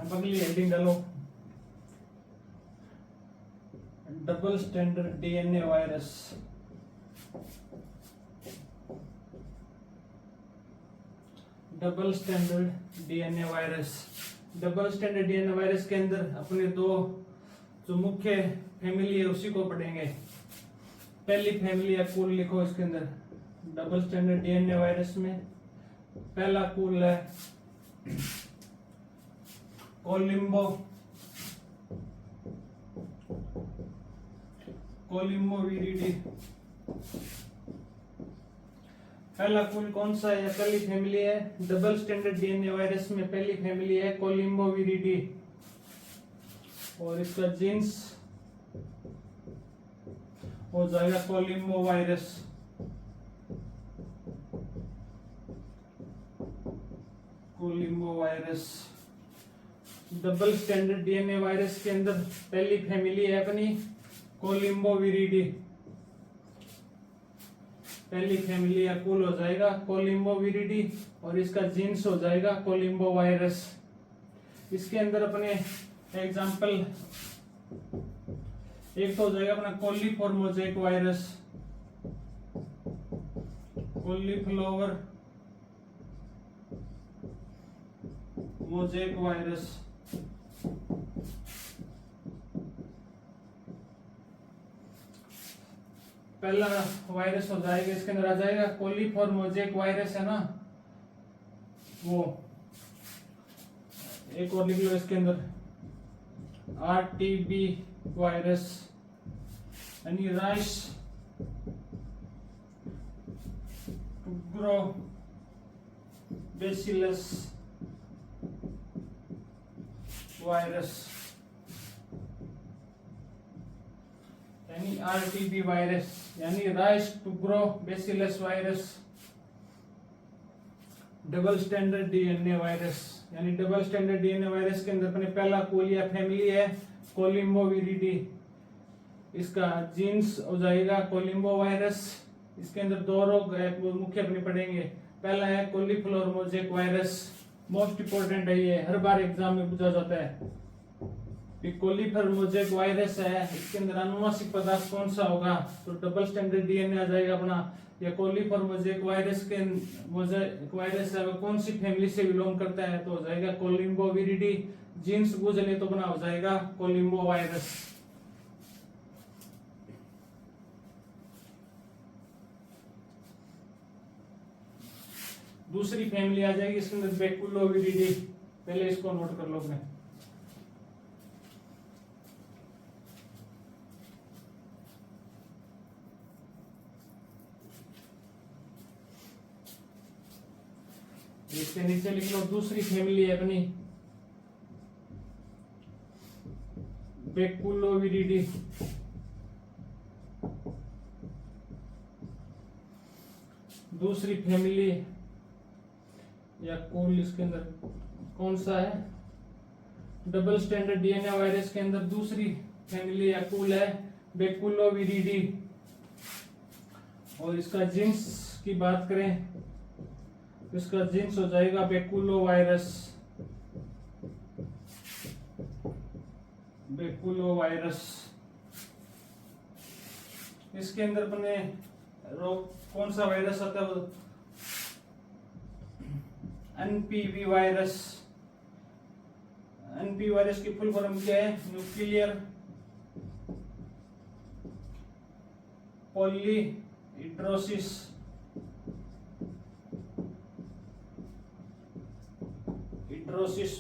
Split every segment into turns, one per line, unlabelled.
अब अगली हेडिंग डालो, double standard DNA virus. Double standard DNA virus. Double standard DNA virus के अंदर अपने दो जो मुख्य फैमिली है उसी को पढ़ेंगे। पहली फैमिली है कुल, लिखो इसके अंदर डबल स्टैंडर्ड डीएनए वायरस में पहला कुल है कोलिम्बो कोलिम्बोविरिडी। पहला कुल कौन सा है, पहली फैमिली है डबल स्टैंडर्ड डीएनए वायरस में पहली फैमिली है कोलिम्बोविरिडी और इसका जीन्स हो जाएगा caulimo virus. Caulimo virus double standard DNA virus के अंदर पहली फैमिली है अपनी कोलिम्बोविरिडी। पहली फैमिली या कुल हो जाएगा कोलिम्बोविरिडी और इसका जीन्स हो जाएगा कोलिम्बो वायरस। इसके अंदर अपने एग्जांपल एक तो हो जाएगा अपना कोलीफॉर मोज़ेक वायरस, कोलीफ्लावर मोज़ेक वायरस। पहला वायरस हो जाएगा, इसके अंदर आ जाएगा कोलीफॉर मोज़ेक वायरस है ना वो। एक और लिख लो इसके अंदर आरटीबी वायरस यानी राइस टुब्रो बेसिलस वायरस यानी आरटीबी वायरस यानी rice Toubro bacillus virus. Double standard DNA virus यानी डबल स्टैंडर्ड डीएनए वायरस के अंदर अपने पहला कुल या फैमिली है कोलिम्बोविरिडी, इसका जीन्स हो जाएगा कोलिम्बो वायरस। इसके अंदर दो रोग है वो मुख्य अपने पढ़ेंगे। पहला है कोलीफ्लोर मोज़ेक वायरस, मोस्ट इंपोर्टेंट है ये, हर बार एग्जाम में पूछा जाता है। कोलीफ्लोर मोज़ेक वायरस है, इसके अंदर आनुवंशिक पदार्थ कौन सा होगा, तो डबल स्टैंडर्ड डीएनए आ जाएगा अपना। या कोलीफ्लोर मोज़ेक वायरस के वायरस है वो कौन सी फैमिली से बिलोंग करता है, तो हो जाएगा कोलिम्बोविरिडी। जीन्स बूझ ले तो बना हो जाएगा कोलिम्बो वायरस। दूसरी फैमिली आ जाएगी इसके अंदर बेकुलोविरिडी, पहले इसको नोट कर लो अपने। इसके नीचे लिख लो दूसरी फैमिली है अपनी बेकुलोविरिडी। दूसरी फैमिली या कुल इसके अंदर कौन सा है, डबल स्टैंडर्ड डीएनए वायरस के अंदर दूसरी फैमिली या कुल है बेकुलोविरिडी और इसका जीन्स की बात करें तो इसका जीन्स हो जाएगा बेकुलो वायरस। बेकुलो वायरस इसके अंदर अपने रोग कौन सा वायरस आता है, एनपीवी वायरस। एनपी वायरस की फुल फॉर्म क्या है, न्यूक्लियर पॉलीहिड्रोसिस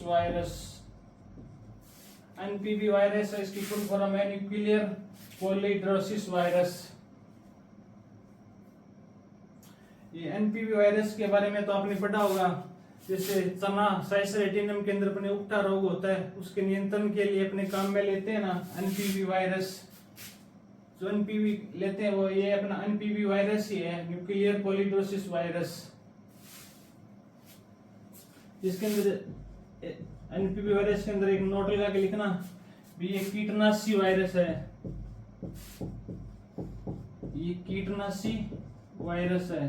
वायरस। एनपीवी वायरस है, इसकी फुल फॉर्म है न्यूक्लियर पॉलीहिड्रोसिस वायरस। ये एनपीवी वायरस के बारे में तो आपने पढ़ा होगा, जैसे चना साइसरेटिनम के अंदर अपने उकटा रोग होता है उसके नियंत्रण के लिए अपने काम में लेते हैं ना एनपीवी वायरस। जो एनपीवी लेते हैं वो ये अपना एनपीवी वायरस ही है, न्यूक्लियर पॉलीहिड्रोसिस वायरस। इसके अंदर एनपीवी वायरस के अंदर एक नोट लगा के लिखना भी, ये कीटनाशी वायरस है, ये कीटनाशी वायरस है।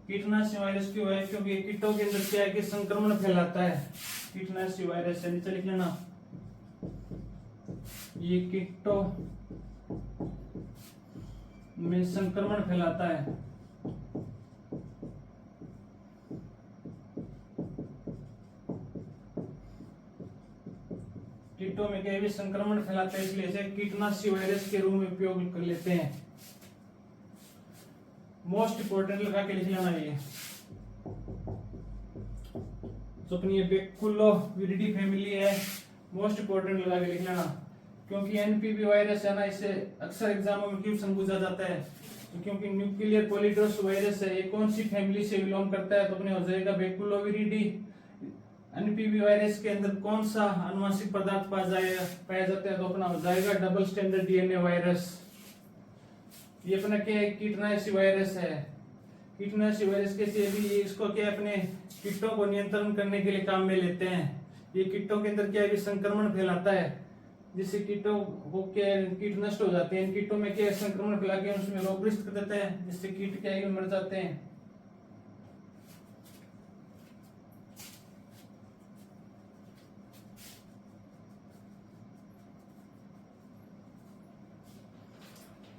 कीटनाशी वायरस क्यों है? क्योंकि कीटों के अंदर क्या है कि संक्रमण फैलाता है। कीटनाशी वायरस है, नीचे लिख लेना, ये कीटों में संक्रमण फैलाता है। कीटों में क्या भी संक्रमण फैलाता है, इसलिए इसे कीटनाशी वायरस के रूप में उपयोग कर लेते हैं। मोस्ट इंपोर्टेंट लगा के लिख लेना ये, तो अपनी ये बेकुलोविरिडी फैमिली है, मोस्ट इंपोर्टेंट लगा के लिख लेना। क्योंकि एनपीवी वायरस है ना, इससे अक्सर एग्जामों में क्वेश्चन पूछा जाता है, तो क्योंकि न्यूक्लियर पॉलीड्रोस वायरस है, ये कौन सी फैमिली से बिलोंग करता है, तो अपने हो जाएगा बेकुलोविरिडी। एनपीवी वायरस के अंदर कौन सा आनुवंशिक पदार्थ पाया जाता है, तो अपना हो जाएगा डबल स्टैंडर्ड डीएनए वायरस। ये अपना क्या है, कीटनाशी वायरस है। कीटनाशी वायरस कैसे भी इसको क्या अपने कीटों को नियंत्रण करने के लिए काम में लेते हैं। ये कीटों के अंदर क्या है, संक्रमण फैलाता है, जिससे कीटों को क्या कीट नष्ट हो जाते हैं। इन कीटों में क्या संक्रमण फैला के उसमें रोग ग्रस्त कर देता है, जिससे कीट क्या है मर जाते हैं।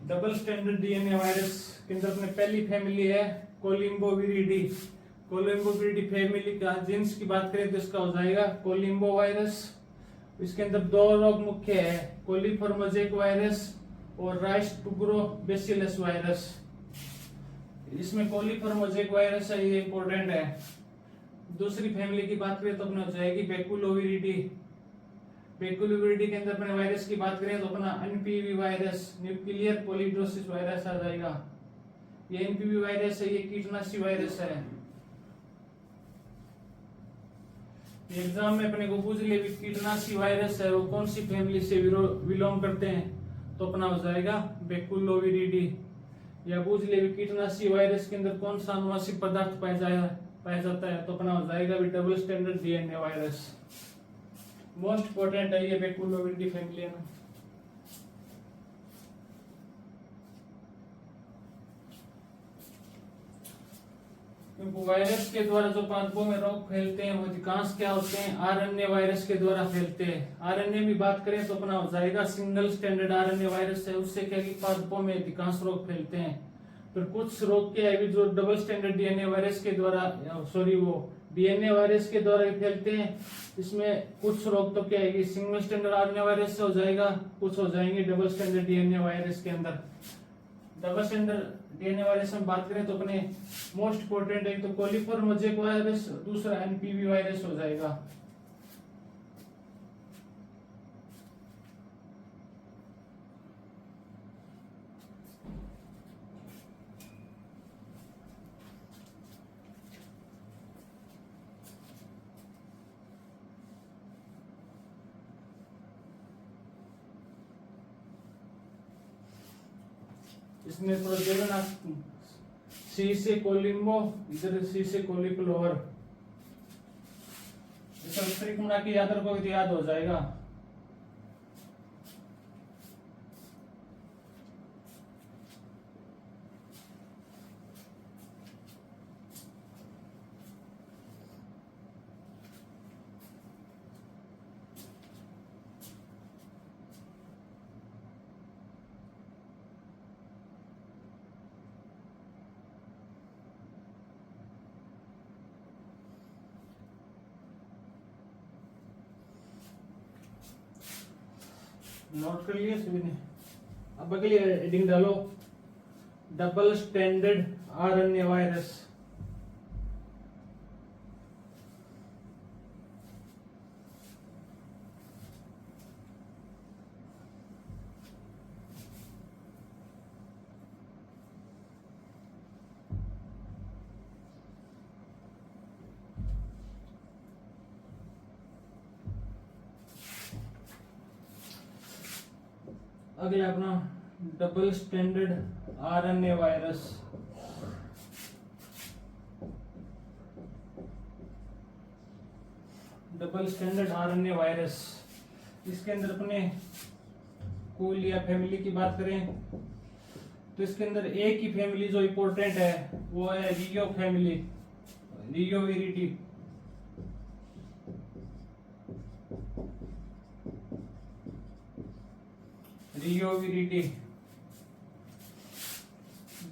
डबल स्टैंडर्ड डीएनए वायरस के अंदर अपने पहली फैमिली है कोलिम्बोविरिडी। कोलिम्बोविरिडी फैमिली का जीन्स की बात करें तो इसका हो जाएगा कोलिम्बो वायरस। इसके अंदर दो रोग मुख्य है, कोलीफॉर्मोजेक वायरस और राइस्टुग्रो-बैसिलस वायरस। इसमें कोलीफॉर्मोजेक वायरस है, ये इंपॉर्टेंट है। दूसरी फैमिली की बात करें तो अपने हो जाएगी बेकुलोविरिडी। बेकुलोविरिडी के अंदर अपने वायरस की बात करें तो अपना एनपीवी वायरस, न्यूक्लियर पॉलीड्रोसिस वायरस आ जाएगा। ये एनपीवी वायरस है, ये कीटनाशी वायरस है। एग्जाम में अपने को पूछ ले कीटनाशी वायरस है वो कौन सी फैमिली से बिलोंग करते हैं, तो अपना हो जाएगा बेकुलोविरिडी। या पूछ ले कीटनाशी वायरस के अंदर कौन सा आनुवंशिक पदार्थ पाया जाता है, तो अपना हो जाएगा double standard DNA virus. Most important है ये बेकुलोविरिडी फैमिली में। क्योंकि वायरस के द्वारा जो पादपों में रोग फैलते हैं वो अधिकांश क्या होते हैं, आरएनए वायरस के द्वारा फैलते हैं। आरएनए भी बात करें तो अपना हो जाएगा सिंगल स्टैंडर्ड आरएनए वायरस है, उससे क्या कि पादपों में अधिकांश रोग फैलते हैं। फिर कुछ रोग क्या है जो डबल स्टैंडर्ड डीएनए वायरस के द्वारा वो डीएनए वायरस के द्वारा ही फैलते हैं। इसमें कुछ रोग तो क्या है कि सिंगल स्टैंडर्ड आरएनए वायरस से हो जाएगा, कुछ हो जाएंगे डबल स्टैंडर्ड डीएनए वायरस के अंदर। डबल स्टैंडर्ड डीएनए वायरस में बात करें तो अपने मोस्ट इंपोर्टेंट है तो कोलीफॉर्मोजेक वायरस, दूसरा एनपीवी वायरस हो जाएगा। इसमें थोड़ा देखना, सी से कोलिम्बो, इधर सी से कोलिक्लोवर। त्रिकोणा की याद रखोगे तो याद हो जाएगा। नोट कर लिए सभी ने। अब अगली हेडिंग डालो, डबल स्टैंडर्ड आरएनए वायरस। अगला अपना double standard RNA virus. Double standard RNA virus, इसके अंदर अपने कुल या फैमिली की बात करें तो इसके अंदर एक ही फैमिली जो इंपॉर्टेंट है वो है रियो फैमिली, रियो विरिडी। रियो विरिडी।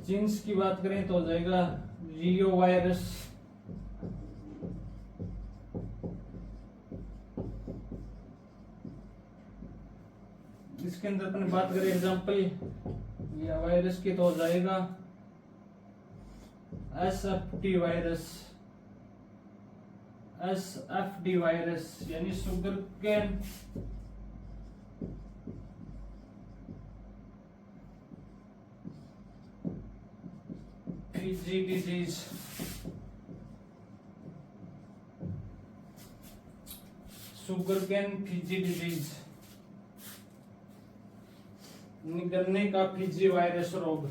जीन्स की बात करें तो हो जाएगा रियो वायरस। इसके अंदर अपन बात करें एग्जांपल या वायरस की तो हो जाएगा एसएफडी वायरस। एसएफडी वायरस यानी sugar cane Fiji disease. Sugar cane Fiji disease, गन्ने का फीजी वायरस रोग।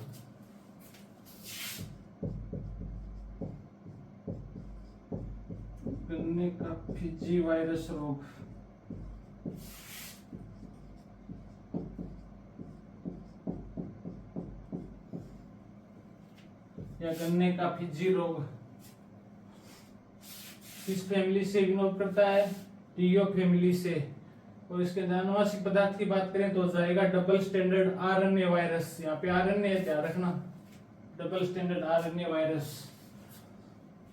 गन्ने का फीजी वायरस रोग या गन्ने का फीजी रोग किस फैमिली से बिलोंग करता है? रियो फैमिली से। और इसके अनुवांशिक पदार्थ की बात करें तो जाएगा डबल स्टैंडर्ड आरएनए वायरस। यहाँ पे आरएनए है, ध्यान रखना। डबल स्टैंडर्ड आरएनए वायरस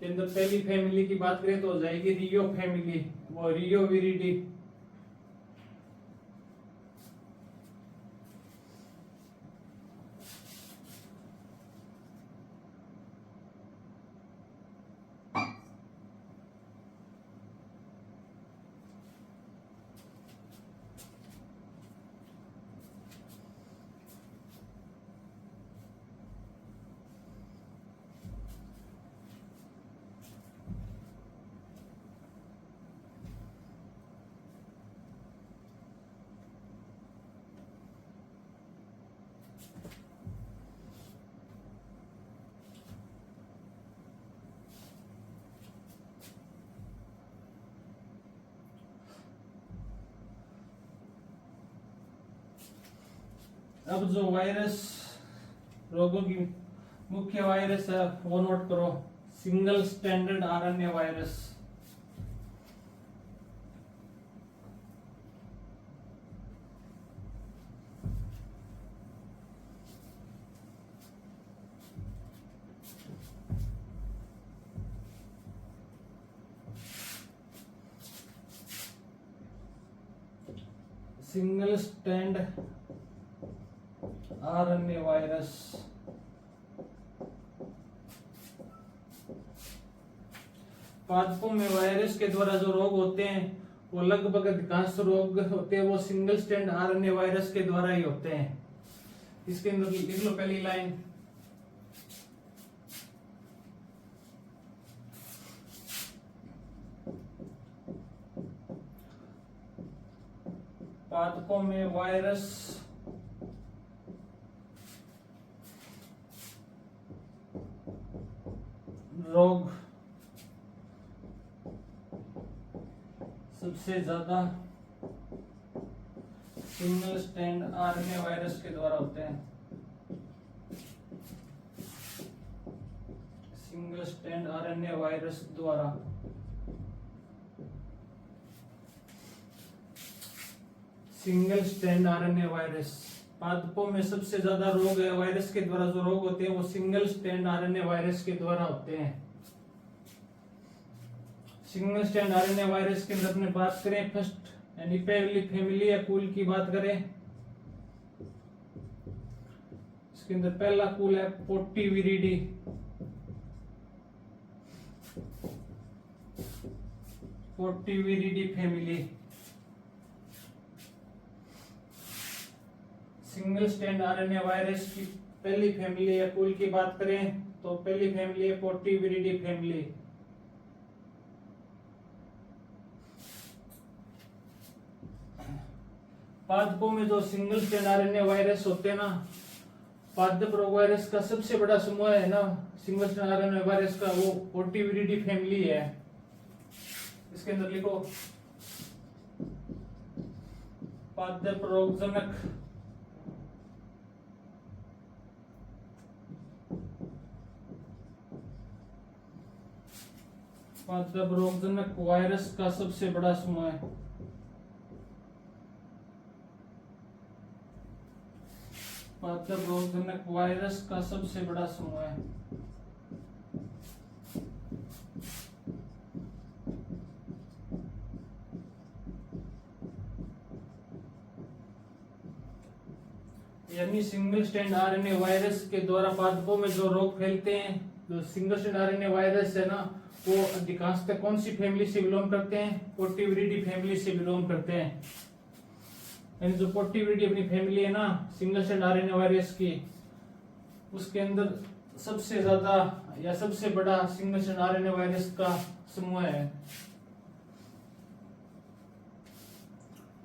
के अंदर पहली फैमिली की बात करें तो हो जाएगी रियो फैमिली, वो रियो विरिडी। अब जो वायरस रोगों की मुख्य वायरस है वो नोट करो। Single standard RNA virus. Single stand RNA virus पादपों में वायरस के द्वारा जो रोग होते हैं वो लगभग अधिकांश रोग होते हैं वो सिंगल स्टैंड आरएनए वायरस के द्वारा ही होते हैं। इसके अंदर लिख लो पहली लाइन, पादपों में वायरस रोग सबसे ज्यादा सिंगल स्टैंड आरएनए वायरस के द्वारा होते हैं। सिंगल स्टैंड आरएनए वायरस द्वारा। सिंगल स्टैंड आरएनए वायरस पादपों में सबसे ज्यादा रोग है, वायरस के द्वारा जो रोग होते हैं वो सिंगल स्टैंड आरएनए वायरस के द्वारा होते हैं। सिंगल स्टैंड आरएनए वायरस के अंदर अपने बात करें फर्स्ट यानी पहली फैमिली या कुल की बात करें, इसके अंदर पहला कुल है Potyviridae. Potyviridae family. Single stand RNA virus की पहली फैमिली या कुल की बात करें तो पहली फैमिली है पोर्टीविरिडी फैमिली। पादपों में जो सिंगल स्टैंड आरएनए वायरस होते हैं ना, पादप रोग वायरस का सबसे बड़ा समूह है ना सिंगल स्टैंड आरएनए वायरस का, वो पोर्टीविरिडी फैमिली है। इसके अंदर लिखो पादप रोगजनक पादप रोगजनक वायरस का सबसे बड़ा समूह है। पादप रोगजनक वायरस का सबसे बड़ा समूह है। यानी सिंगल स्ट्रैंड आरएनए वायरस के द्वारा पादपों में जो रोग फैलते हैं, जो सिंगल स्ट्रैंड आरएनए वायरस है ना, वो अधिकांशतः कौन सी फैमिली से बिलोंग करते हैं? पोर्टिविरिडी फैमिली से बिलोंग करते हैं। यानी जो पोर्टिविरिडी अपनी फैमिली है ना सिंगल स्ट्रैंड आरएनए वायरस की, उसके अंदर सबसे ज्यादा या सबसे बड़ा सिंगल स्ट्रैंड आरएनए वायरस का समूह है।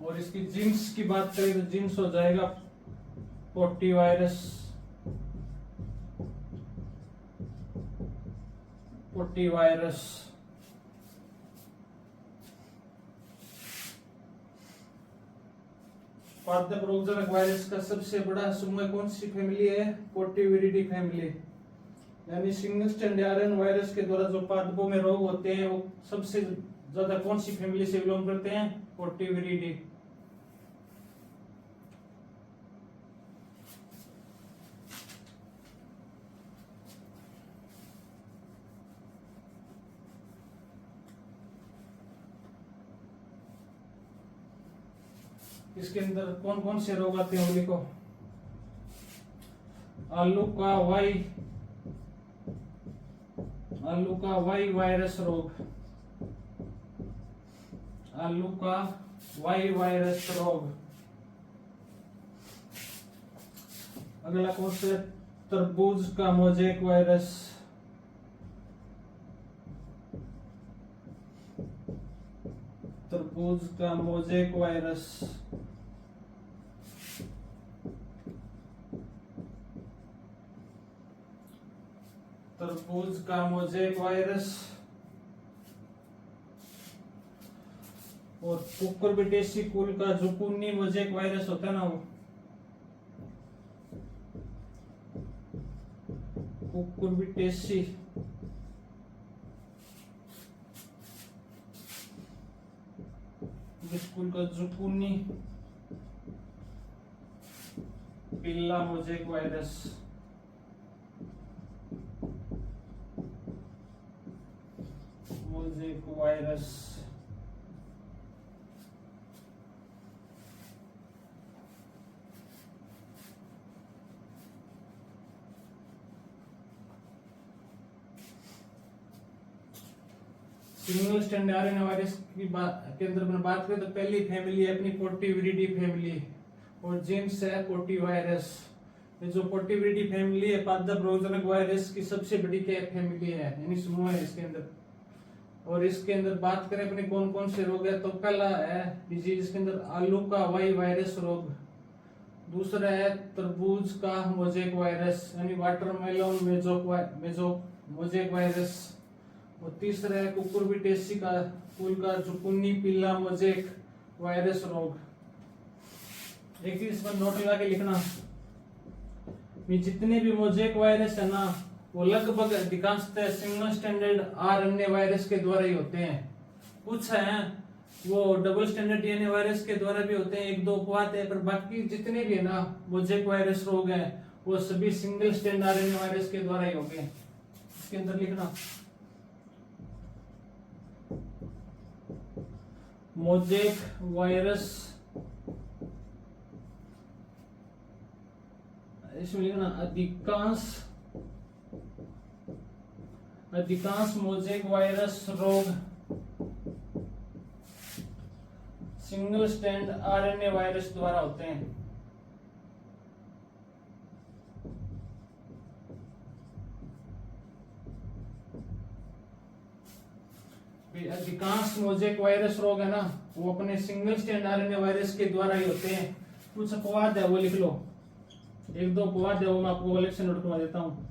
और इसकी जीन्स की बात करें तो जीन्स हो जाएगा पोर्टी वायरस, पोर्टी वायरस। पादप रोगजनक वायरस का सबसे बड़ा समूह कौन सी फैमिली है? पोर्टिविरिडी फैमिली। यानी सिंगल स्ट्रैंड आरएनए वायरस के द्वारा जो पादपों में रोग होते हैं वो सबसे ज्यादा कौन सी फैमिली से बिलोंग करते हैं? पोर्टिविरिडी। इसके अंदर कौन कौन से रोग आते हैं वो लिखो। आलू का वाई वायरस रोग, आलू का वाई वायरस रोग। अगला कौन से? तरबूज का मोज़ेक वायरस, तरबूज का मोज़ेक वायरस। तरबूज का मोज़ेक वायरस। और कुकुरबिटेसी कुल का जुकुनी मोज़ेक वायरस होता है ना, वो कुकुरबिटेसी स्कूल का जुकुनी पिल्ला mosaic virus. Mosaic virus. Single strand RNA virus की बात के अंदर मैं बात करें तो पहली फैमिली है अपनी पोर्टिविरिडी फैमिली, और जीन्स है पोर्टी वायरस। ये जो पोर्टिविरिडी फैमिली है पादप रोगजनक वायरस की सबसे बड़ी क्या फैमिली है, यानी समूह है इसके अंदर। और इसके अंदर बात करें अपने कौन कौन से रोग है, तो पहला है डिजीज इसके अंदर आलू का वाई वायरस रोग, दूसरा है तरबूज का मोज़ेक वायरस यानी वाटरमेलन मोज़ेक वायरस, और तीसरा है कुकुरबिटेसी का फूल का जुकुनी पिल्ला मोज़ेक वायरस रोग। एक चीज पर नोट लगा के लिखना, जितने भी मोज़ेक वायरस है ना वो लगभग अधिकांशतः सिंगल स्टैंडर्ड आरएनए वायरस के द्वारा ही होते हैं। कुछ हैं वो डबल स्टैंडर्ड डीएनए वायरस के द्वारा भी होते हैं, एक दो अपवाद है, पर बाकी जितने भी है ना मोज़ेक वायरस रोग है वो सभी सिंगल स्टैंड आरएनए वायरस के द्वारा ही होंगे। इसके अंदर लिखना मोज़ेक वायरस, इसमें लिखना अधिकांश मोज़ेक वायरस रोग सिंगल स्ट्रैंड आरएनए वायरस द्वारा होते हैं। अधिकांश मोज़ेक वायरस रोग है ना वो अपने सिंगल स्ट्रैंड आरएनए वायरस के द्वारा ही होते हैं। कुछ अपवाद है वो लिख लो, एक दो अपवाद है वो मैं आपको अलग से नोट करवा देता हूँ।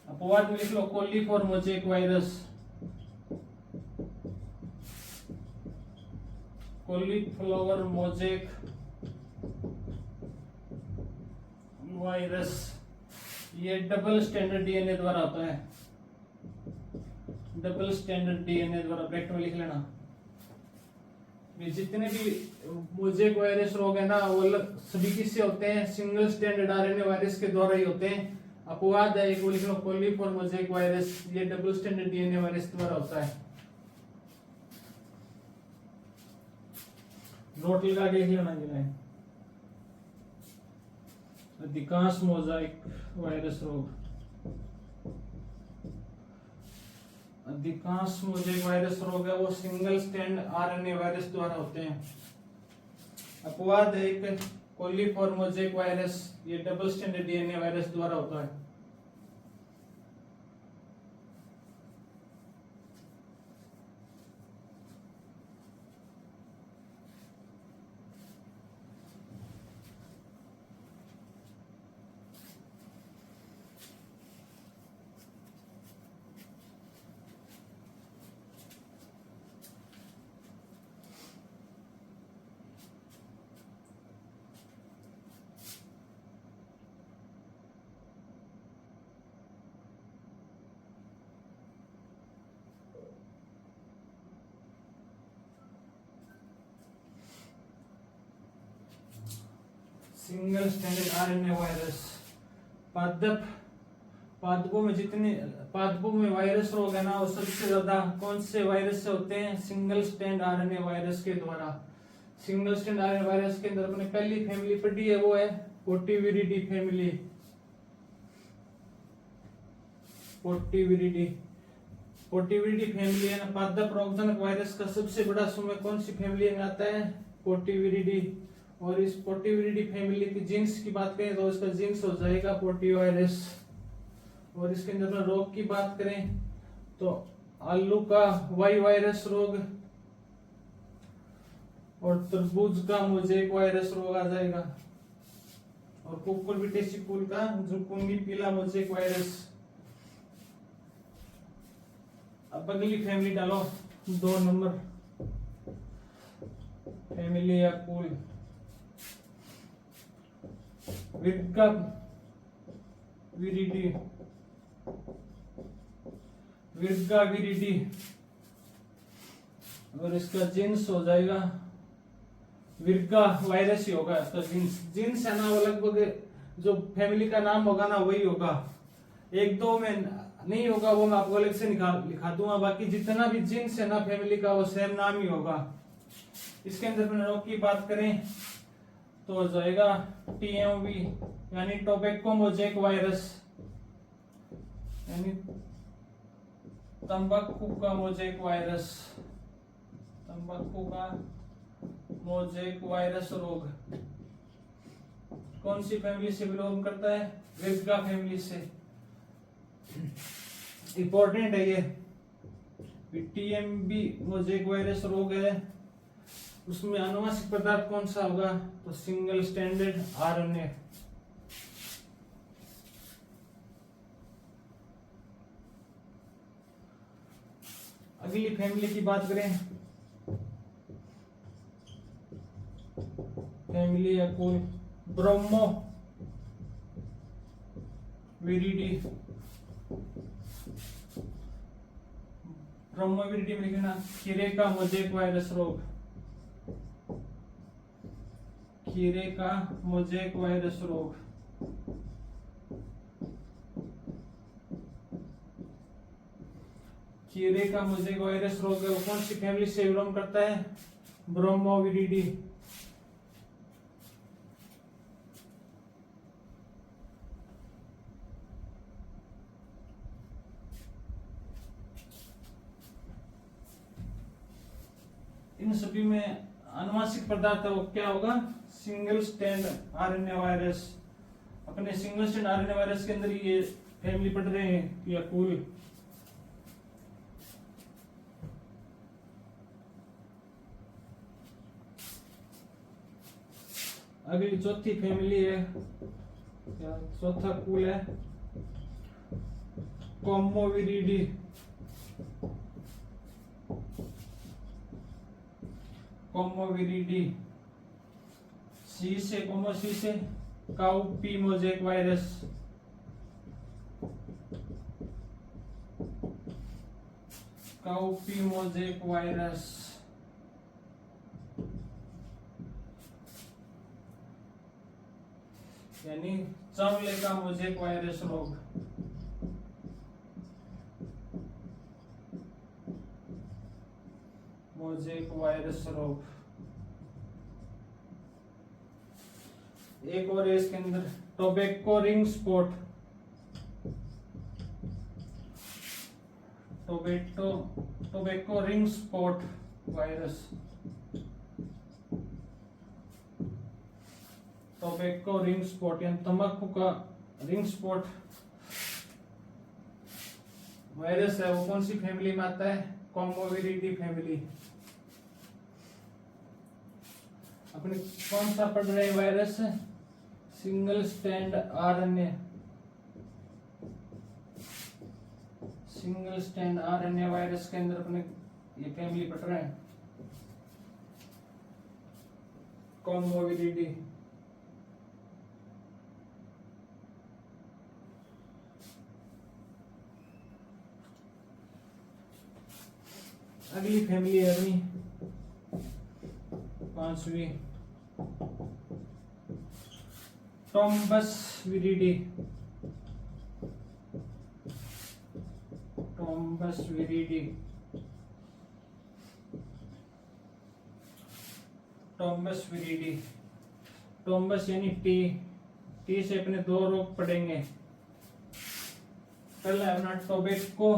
अपवाद में लिख लो cauliflower mosaic virus, cauliflower mosaic virus, ये डबल स्टैंडर्ड डीएनए द्वारा होता है। डबल स्टैंडर्ड डीएनए द्वारा ब्रैकेट में लिख लेना। ये जितने भी मोज़ेक वायरस रोग है ना वो सभी किससे होते हैं, सिंगल स्टैंडर्ड आरएनए वायरस के द्वारा ही होते हैं। अपवाद है एक वो लिख लो कोलीफॉर्म मोज़ेक वायरस, ये डबल स्टैंडर्ड डीएनए वायरस द्वारा होता है। नोट लगा के लिख लेना जी। अधिकांश मोज़ेक वायरस रोग, अधिकांश मोज़ेक वायरस रोग है वो सिंगल स्टैंड आरएनए वायरस द्वारा होते हैं। अपवाद है एक कोलीफॉर्म मोज़ेक वायरस, ये डबल स्टैंडर्ड डीएनए वायरस द्वारा होता है। सिंगल स्टैंडर्ड आरएनए वायरस, पादपों में जितने पादपों में वायरस रोग है ना वो सबसे ज्यादा कौन से वायरस से होते हैं, सिंगल स्टैंड आरएनए वायरस के द्वारा। सिंगल स्टैंड आरएनए वायरस के अंदर अपने पहली फैमिली पढ़ी है वो है पोर्टिविरिडी फैमिली। पोर्टिविरिडी फैमिली है ना पादप रोगजनक वायरस का सबसे बड़ा समूह कौन सी फैमिली में आता है, पोर्टिविरिडी। और इस पोर्टिविरिडी फैमिली की जीन्स की बात करें तो इसका जीन्स हो जाएगा पोर्टिवायरस। और इसके अंदर रोग की बात करें तो आलू का वाई वायरस रोग और तरबूज का मोज़ेक वायरस रोग आ जाएगा। और कुकुरबिटेसिकुल का जुकुंगी पीला मोज़ेक वायरस। अब अगली फैमिली डालो 2 नंबर फैमिली या कुल विरगा विरिडी और इसका जीन्स हो जाएगा विरगा वायरस ही होगा इसका जीन्स है ना वो लगभग जो फैमिली का नाम होगा ना वही होगा, 1-2 में नहीं होगा वो मैं आपको अलग से लिखा दूंगा। बाकी जितना भी जीन्स है ना फैमिली का वो सेम नाम ही होगा। इसके अंदर में रोग की बात करें तो हो जाएगा TMV यानी टोबैको मोज़ेक वायरस, यानी तंबाकू का मोज़ेक वायरस, तंबाकू का मोज़ेक वायरस रोग कौन सी फैमिली से बिलोंग करता है, विरगा फैमिली से। इंपॉर्टेंट है ये। TMB मोज़ेक वायरस रोग है उसमें आनुवंशिक पदार्थ कौन सा होगा, तो सिंगल स्टैंडर्ड आरएनए। अगली फैमिली की बात करें, फैमिली या कुल ब्रोमो विरिडी। ब्रोमोविरिडी में लिखना खीरे का मोज़ेक वायरस रोग, खीरे का मोज़ेक वायरस रोग। खीरे का मोज़ेक वायरस रोग है वो कौन सी फैमिली से बिलोंग करता है, ब्रोमोविरिडी। इन सभी में आनुवंशिक पदार्थ है वो क्या होगा, सिंगल स्टैंड आरएनए वायरस। अपने सिंगल स्टैंड आरएनए वायरस के अंदर ये फैमिली पढ़ रहे हैं या कुल। अगली चौथी फैमिली है या चौथा कुल है कोमोविरिडी। कोमोविरिडी सी से कोमोसी से cowpea mosaic virus. Cowpea mosaic virus, यानी चमड़े का मोजेक वायरस रोग। मोजेक वायरस रोग। एक और है इसके अंदर tobacco ring spot, tobacco ring spot virus, tobacco ring spot यानी तंबाकू का रिंग स्पॉट वायरस है। वो कौन सी फैमिली में आता है? कॉम्बोविरिडी फैमिली। अपने कौन सा पढ़ रहे virus? Single stand RNA, single stand RNA virus के अंदर अपने ये फैमिली पढ़ रहे हैं, कॉम्बोविरिडी। अगली फैमिली है अपनी 5वीं, टॉम्बस विरिडी, टॉम्बस विरिडी, टॉम्बस विरिडी। टॉम्बस यानी टी से अपने दो रोग पड़ेंगे। पहला अपना टोबैको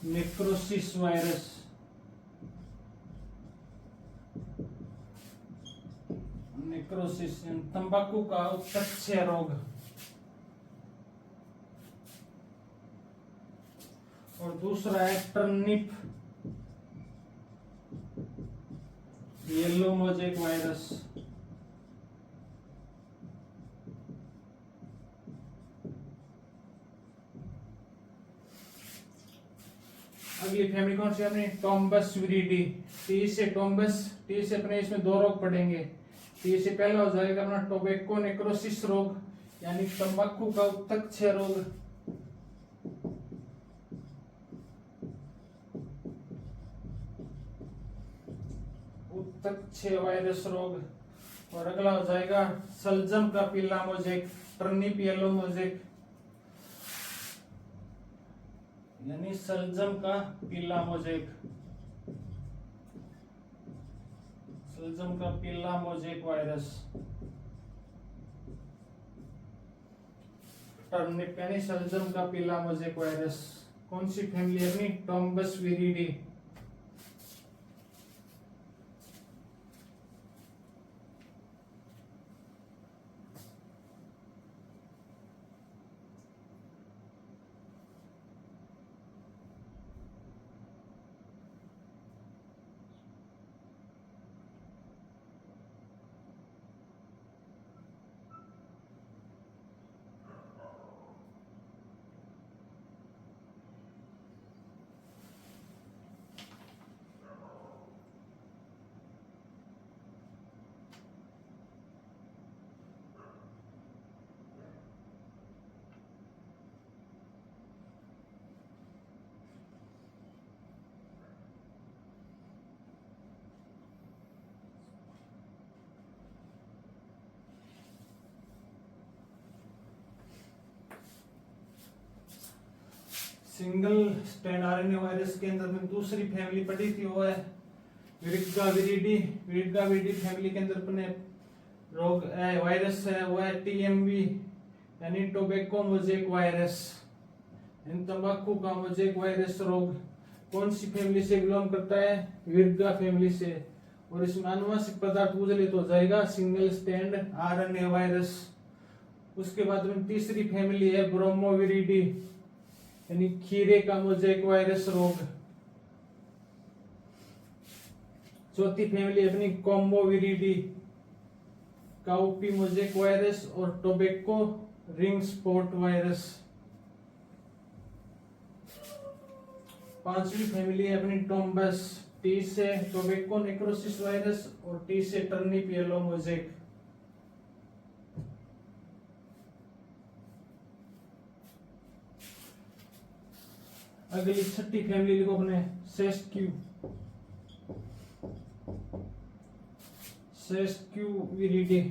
नेक्रोसिस वायरस, नेक्रोसिस तंबाकू का उत्तक्ष्य रोग। और दूसरा है टर्निप येलो मोजेक वायरस। अगली फैमिली कौन सी अपनी? टॉम्बस विरिडी। टी से टॉम्बस, टी से अपने इसमें दो रोग पड़ेंगे। टी से पहला हो जाएगा अपना टोबैको नेक्रोसिस रोग, यानी तंबाकू का उत्तक्ष्य रोग। उत्तक्ष्य वायरस रोग। और अगला हो जाएगा सल्जम का पीला मोजेक, टर्निप येलो मोजेक, यानी सल्जम का पीला मोजेक, सल्जम का पीला मोजेक वायरस। टर्निप यानी सल्जम का पीला मोजेक वायरस। कौन सी फैमिली अपनी? Tombusviridae. Single stand RNA virus के अंदर में दूसरी फैमिली पड़ी थी, वो है Virgaviridae. Virgaviridae family के अंदर अपने रोग वायरस है, वो है टीएमवी यानी टोबैको मोजेक वायरस, इन तंबाकू का मोजेक वायरस रोग। कौन सी फैमिली से बिलोंग करता है? विरिडगा फैमिली से। और इसमें आनुवंशिक पदार्थ पूछ तो हो जाएगा सिंगल स्टैंड आरएनए वायरस। उसके बाद में तीसरी फैमिली है ब्रोमोविरिडी यानी खीरे का मोजेक वायरस रोग। चौथी फैमिली अपनी कॉम्बोविरिडी, काउपी मोजेक वायरस और टोबैको रिंग स्पॉट वायरस। पांचवी फैमिली है अपनी टॉम्बस, टी से टोबैको नेक्रोसिस वायरस और टी से टर्निप येलो मोजेक। अगली छठी फैमिली लिखो अपने सेस्क्यू, सेस्क्यूविरिडी।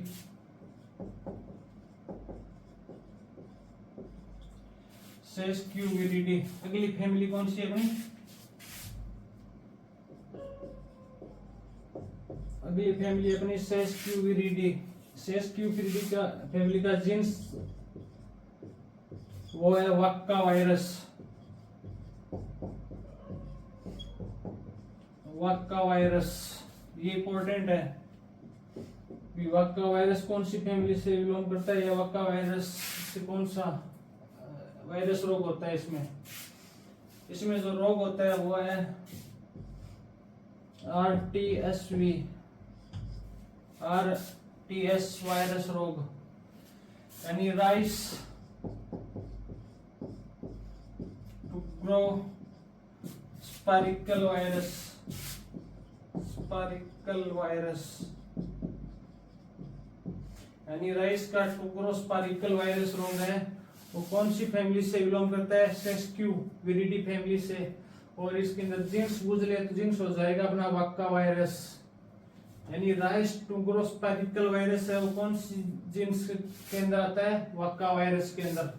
सेस्क्यूविरिडी। अगली फैमिली कौन सी है अपनी? अगली फैमिली अपनी सेस्क्यूविरिडी। सेस्क्यूविरिडी का फैमिली का जीन्स वो है वक्का वायरस। वक्का वायरस ये इंपॉर्टेंट है। वक्का वायरस कौन सी फैमिली से बिलोंग करता है, या वक्का वायरस से कौन सा वायरस रोग होता है? इसमें जो रोग होता है वो है आरटीएसवी, आरटीएस वायरस रोग, यानी rice tungro spherical virus, स्पारिकल virus, यानी राइस का टुग्रो स्पारिकल वायरस रोग है। वो कौन सी फैमिली से बिलोंग करता है? सेस्क्यूविरिडी फैमिली से। और इसके अंदर जीन्स बूझ ले तो जीन्स हो जाएगा अपना वक्का वायरस, यानी राइस टुग्रो स्पारिकल वायरस है। वो कौन सी जीन्स के अंदर आता है? वक्का वायरस के अंदर।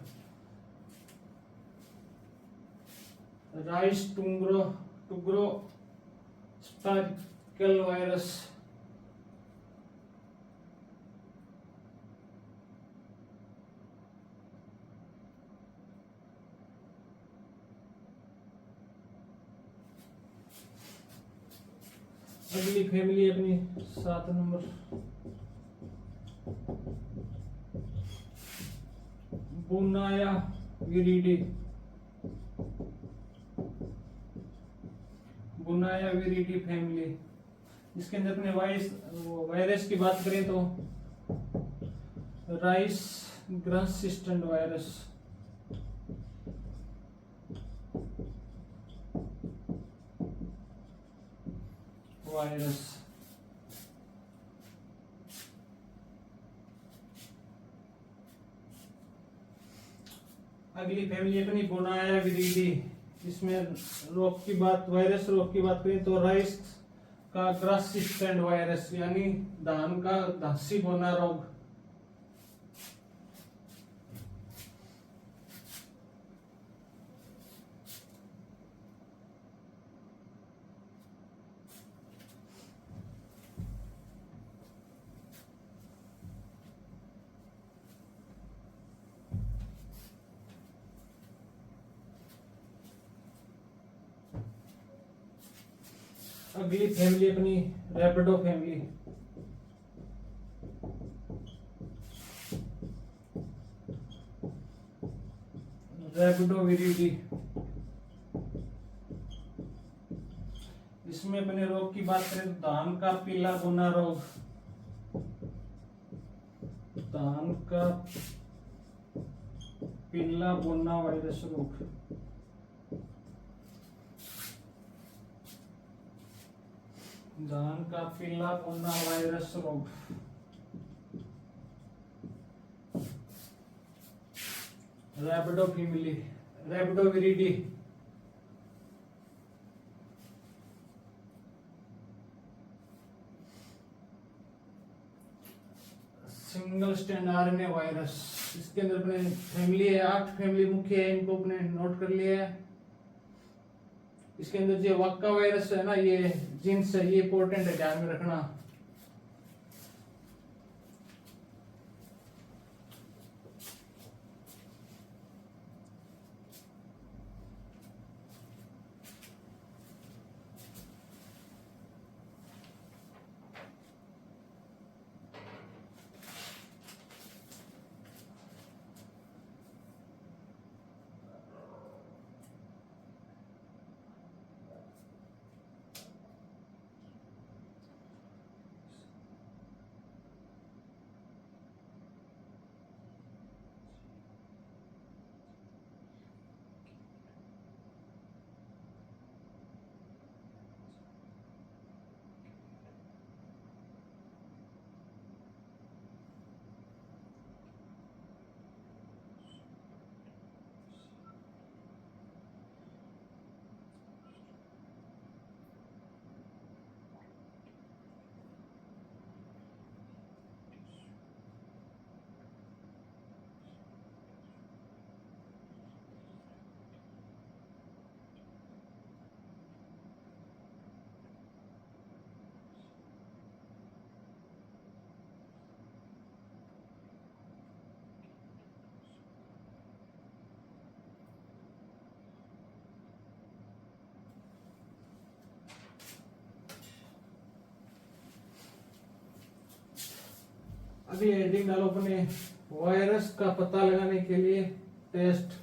Rice tungro spherical virus. अगली फैमिली अपनी 7 नंबर Bunyaviridae. Bunyaviridae family, इसके अंदर अपने वायरस की बात करें तो राइस ग्रासिस्टेंट वायरस, अगली फैमिली अपनी बुनाया विरिडी। इसमें रोग की बात, वायरस रोग की बात करें तो राइस का ग्रासिस्टेंट वायरस, यानी धान का धासी बोना रोग। अगली फैमिली अपनी रैपिडो फैमिली। रैपिडो विरिडी, इसमें अपने रोग की बात करें तो धान का पीला बोना रोग, धान का पीला बोना वायरस रोग। धान का पीला बोना वायरस रोग। Rapido family, Rapido viride. Single stand RNA virus, इसके अंदर अपने फैमिली है 8 फैमिली मुख्य है, इनको अपने नोट कर लिया है। इसके अंदर जो वक्का वायरस है ना, ये जीन्स है, ये इंपॉर्टेंट है, ध्यान में रखना। अगली हेडिंग डालो अपने वायरस का पता लगाने के लिए टेस्ट,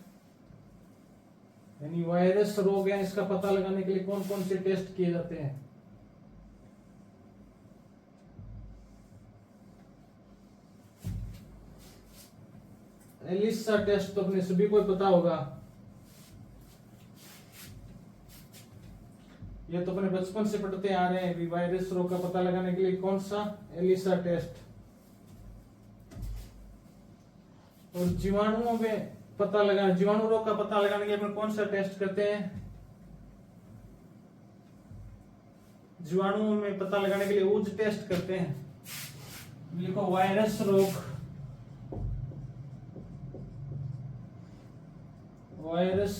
यानी वायरस रोग है इसका पता लगाने के लिए कौन कौन से टेस्ट किए जाते हैं। एलिसा टेस्ट तो अपने सभी को पता होगा, ये तो अपने बचपन से पढ़ते आ रहे हैं। वायरस रोग का पता लगाने के लिए कौन सा, एलिसा टेस्ट। और जीवाणुओं में पता लगा, जीवाणु रोग का पता लगाने के लिए अपन कौन सा टेस्ट करते हैं, जीवाणुओं में पता लगाने के लिए ऊज टेस्ट करते हैं। लिखो वायरस रोग, वायरस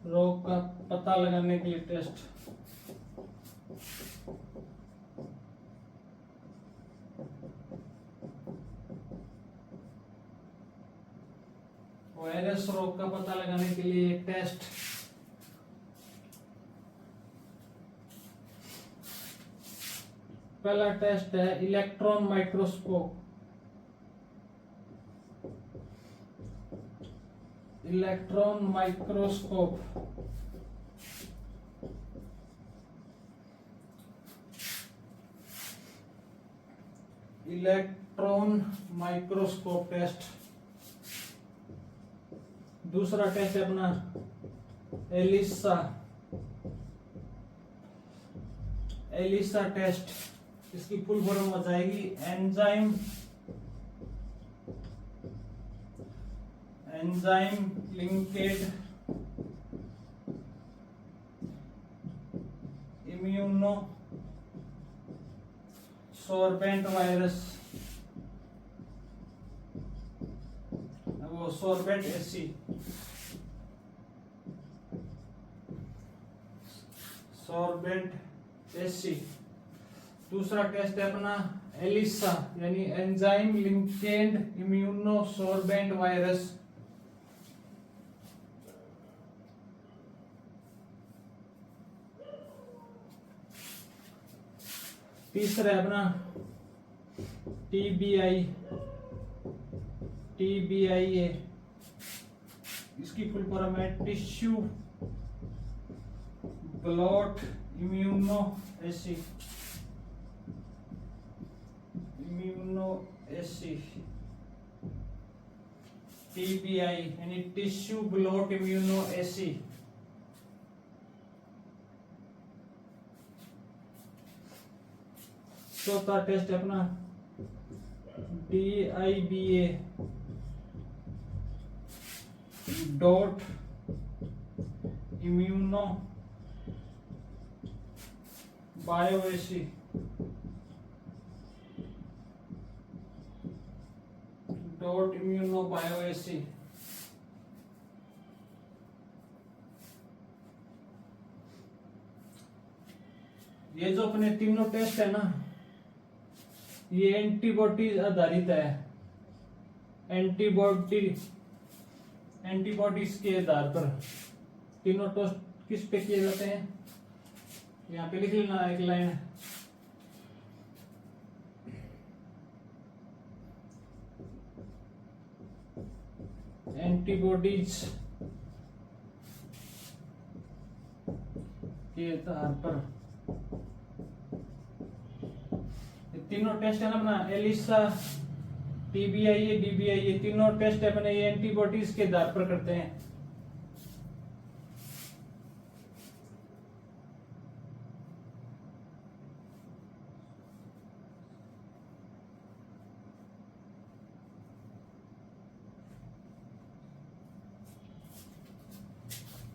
रोग का पता लगाने के लिए टेस्ट। वायरस रोग का पता लगाने के लिए एक टेस्ट। पहला टेस्ट है electron microscope. Electron microscope electron microscope test. दूसरा टेस्ट है अपना एलिसा, एलिसा टेस्ट। इसकी फुल फॉर्म हो जाएगी enzyme linked immuno sorbent virus, वो सोर्बेंट एसी, सोर्बेंट एसी। दूसरा टेस्ट है अपना एलिसा यानी enzyme linked immuno sorbent virus. तीसरा है अपना टीबीआई, टीबीआईए। इसकी फुल फॉर्म है tissue blot immuno assay, immuno assay, TBI यानी टिश्यू ब्लॉट इम्यूनो एसी। चौथा टेस्ट है अपना DIBA dot immuno bioassay, dot immuno bioassay. ये जो अपने तीनों टेस्ट है ना, ये एंटीबॉडी आधारित है। एंटीबॉडीज के आधार पर तीनों टेस्ट किस पे किए जाते हैं, यहाँ पे लिख लेना एक लाइन। एंटीबॉडीज के आधार पर तीनों टेस्ट है ना अपना एलिसा, टीबीआई, डीबीआई, ये तीनों टेस्ट अपने ये एंटीबॉडीज के आधार पर करते हैं।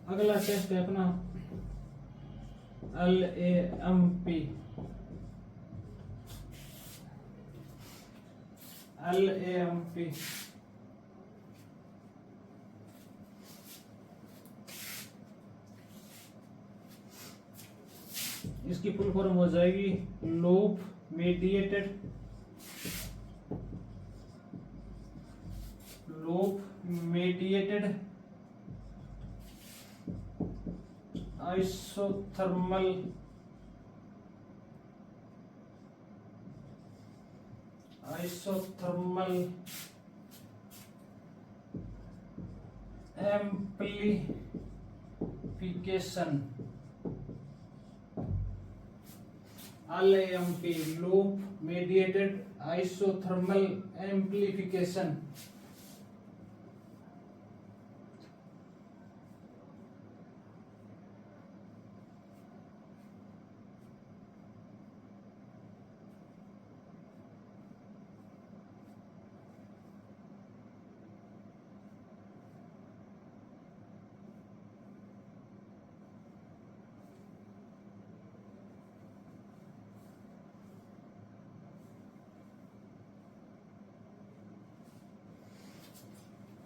अगला टेस्ट है अपना LAMP, LAMP। इसकी फुल फॉर्म हो जाएगी loop mediated isothermal amplification, LAMP, loop mediated isothermal amplification.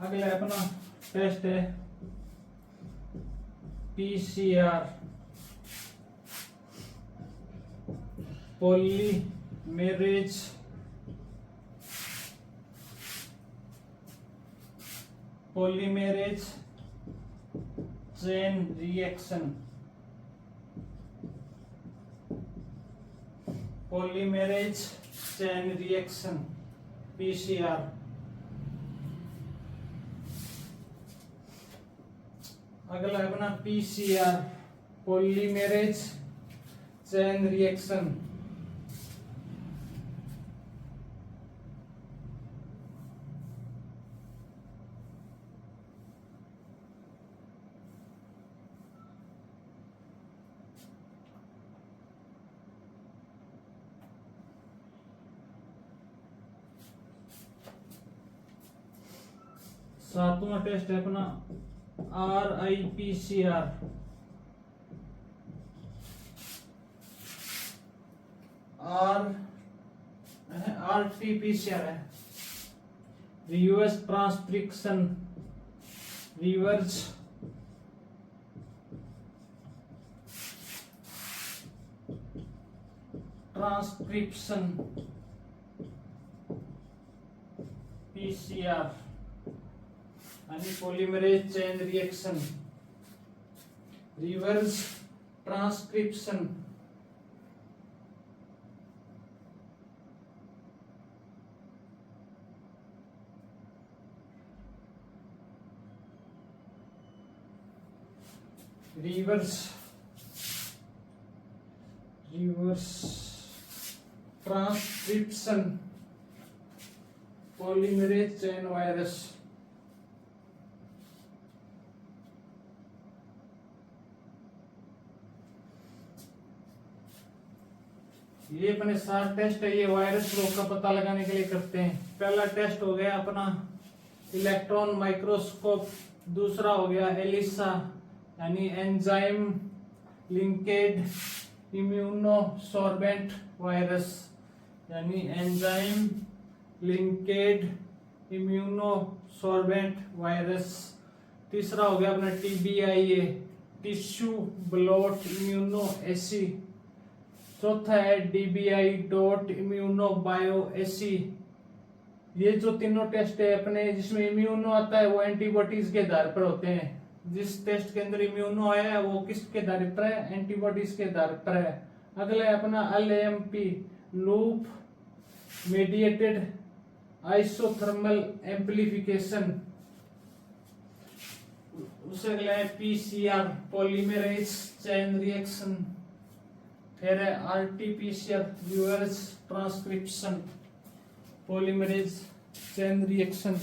अगला अपना टेस्ट है PCR, polymerase chain reaction, polymerase chain reaction PCR। अगला है अपना PCR, पॉलीमेरेज चेन रिएक्शन। सातवां टेस्ट है अपना RIPCR, RT-PCR है, reverse transcription, reverse transcription PCR आणि polymerase chain reaction, reverse transcription. Reverse transcription polymerase chain virus. ये अपने 7 टेस्ट है, ये वायरस रोग का पता लगाने के लिए करते हैं। पहला टेस्ट हो गया अपना इलेक्ट्रॉन माइक्रोस्कोप, दूसरा हो गया एलिसा यानी एंजाइम लिंकेड इम्यूनोसॉर्बेंट वायरस, यानी एंजाइम लिंकेड इम्यूनोसॉर्बेंट वायरस। तीसरा हो गया अपना TBIA, tissue blot immuno assay. चौथा है DBI dot immuno bio AC. ये जो तीनों टेस्ट है अपने, जिसमें इम्यूनो आता है वो एंटीबॉडीज के आधार पर होते हैं। जिस टेस्ट के अंदर इम्यूनो आया है वो किसके आधार पर है? एंटीबॉडीज के आधार पर है। अगला है अपना LAMP, loop mediated isothermal amplification. उससे अगला है PCR, पॉलीमरेज चेन रिएक्शन। फिर है RT-PCR, reverse transcription polymerase chain reaction.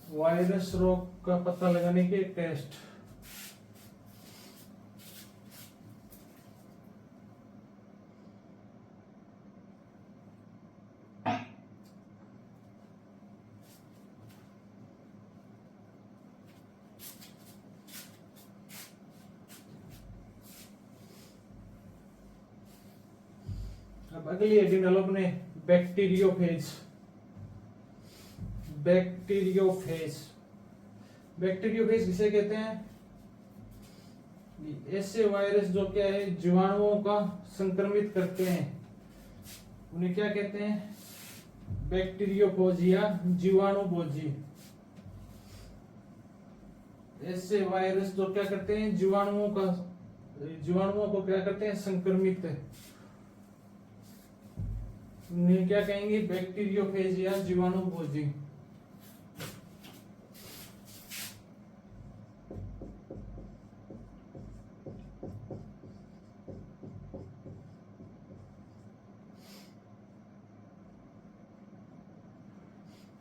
Virus रोग का पता लगाने के टेस्ट। अब अगली हेडिंग डालो अपने बैक्टीरियोफेज। बैक्टीरियोफेज, बैक्टीरियोफेज किसे कहते हैं? ऐसे वायरस जो क्या है जीवाणुओं का संक्रमित करते हैं, उन्हें क्या कहते हैं? बैक्टीरियोफोज या जीवाणुभोजी। ऐसे वायरस जो क्या करते हैं जीवाणुओं को क्या करते हैं? संक्रमित। उन्हें क्या कहेंगे? बैक्टीरियोफेज या जीवाणुभोजी।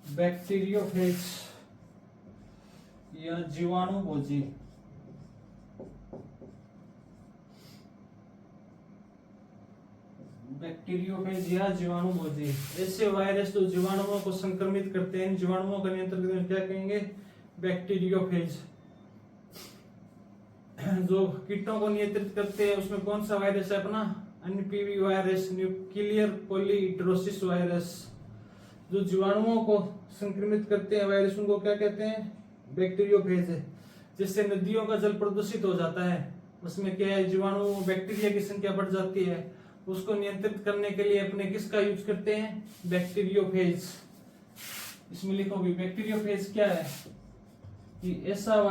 बैक्टीरियोफेज या जीवाणुभोजी। बैक्टीरियोफेज या जीवाणुभोजी, ऐसे वायरस जो जीवाणुओं को संक्रमित करते हैं, जीवाणुओं का नियंत्रण करते हैं, क्या कहेंगे? बैक्टीरियोफेज। जो कीटों को नियंत्रित करते हैं उसमें कौन सा वायरस है अपना? NPV virus, nuclear polyhedrosis virus. जो जीवाणुओं को संक्रमित करते हैं वायरस, उनको क्या कहते हैं? बैक्टीरियोफेज है। जिससे नदियों का जल प्रदूषित हो जाता है, उसमें क्या है जीवाणु बैक्टीरिया की संख्या बढ़ जाती है, उसको नियंत्रित करने के लिए अपने किसका यूज करते हैं? बैक्टीरियोफेज। इसमें लिखोगे बैक्टीरियोफेज क्या है कि ऐसा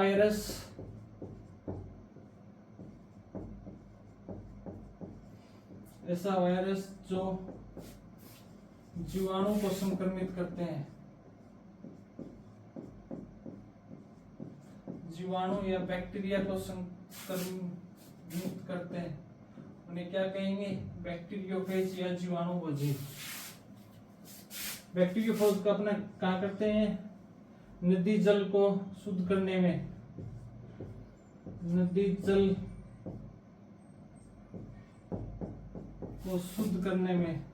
वायरस जो जीवाणु को संक्रमित करते हैं, जीवाणु या बैक्टीरिया को संक्रमित करते हैं, उन्हें क्या कहेंगे? बैक्टीरियोफेज या जीवाणुभोजी। बैक्टीरियोफेज का अपना क्या करते हैं? नदी जल को शुद्ध करने में, नदी जल को शुद्ध करने में